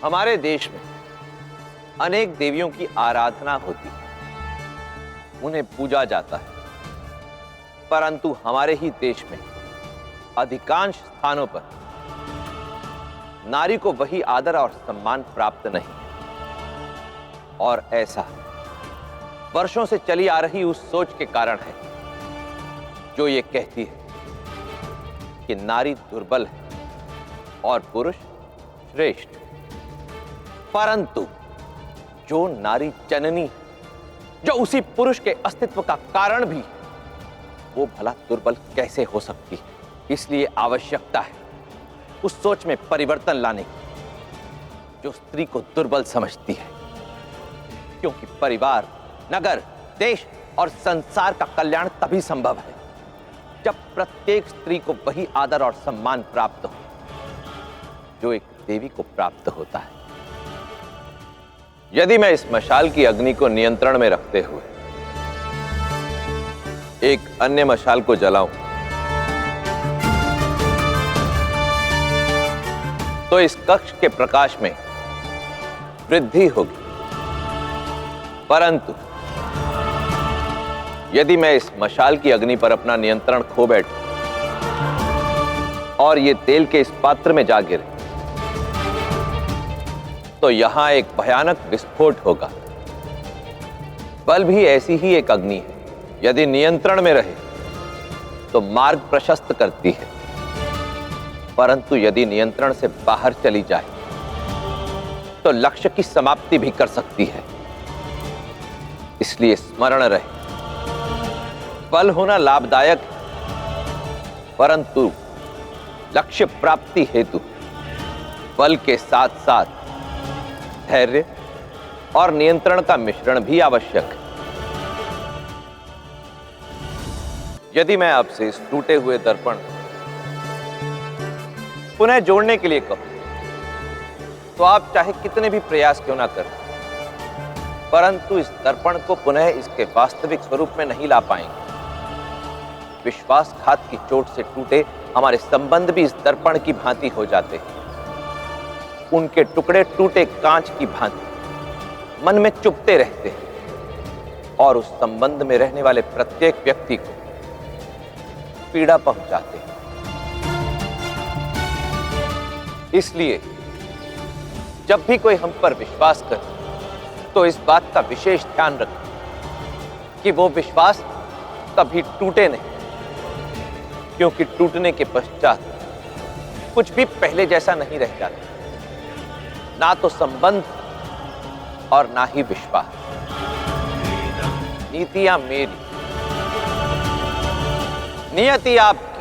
हमारे देश में अनेक देवियों की आराधना होती है, उन्हें पूजा जाता है, परंतु हमारे ही देश में अधिकांश स्थानों पर नारी को वही आदर और सम्मान प्राप्त नहीं है। और ऐसा वर्षों से चली आ रही उस सोच के कारण है जो ये कहती है कि नारी दुर्बल है और पुरुष श्रेष्ठ। परंतु जो नारी जननी है, जो उसी पुरुष के अस्तित्व का कारण भी, वो भला दुर्बल कैसे हो सकती है? इसलिए आवश्यकता है उस सोच में परिवर्तन लाने की जो स्त्री को दुर्बल समझती है, क्योंकि परिवार, नगर, देश और संसार का कल्याण तभी संभव है जब प्रत्येक स्त्री को वही आदर और सम्मान प्राप्त हो जो एक देवी को प्राप्त होता है। यदि मैं इस मशाल की अग्नि को नियंत्रण में रखते हुए एक अन्य मशाल को जलाऊं, तो इस कक्ष के प्रकाश में वृद्धि होगी। परंतु यदि मैं इस मशाल की अग्नि पर अपना नियंत्रण खो बैठूं और ये तेल के इस पात्र में जा गिरे, तो यहां एक भयानक विस्फोट होगा। बल भी ऐसी ही एक अग्नि है, यदि नियंत्रण में रहे तो मार्ग प्रशस्त करती है, परंतु यदि नियंत्रण से बाहर चली जाए तो लक्ष्य की समाप्ति भी कर सकती है। इसलिए स्मरण रहे, बल होना लाभदायक है, परंतु लक्ष्य प्राप्ति हेतु बल के साथ साथ धैर्य और नियंत्रण का मिश्रण भी आवश्यक है। यदि मैं आपसे इस टूटे हुए दर्पण को पुनः जोड़ने के लिए कहूं, तो आप चाहे कितने भी प्रयास क्यों ना करें, परंतु इस दर्पण को पुनः इसके वास्तविक स्वरूप में नहीं ला पाएंगे। विश्वासघात की चोट से टूटे हमारे संबंध भी इस दर्पण की भांति हो जाते हैं। उनके टुकड़े टूटे कांच की भांति मन में चुभते रहते हैं और उस संबंध में रहने वाले प्रत्येक व्यक्ति को पीड़ा पहुंचाते हैं। इसलिए जब भी कोई हम पर विश्वास करे तो इस बात का विशेष ध्यान रखें कि वो विश्वास कभी टूटे नहीं, क्योंकि टूटने के पश्चात कुछ भी पहले जैसा नहीं रह जाता, ना तो संबंध और ना ही विश्वास। नीतियां मेरी, नियति आपकी।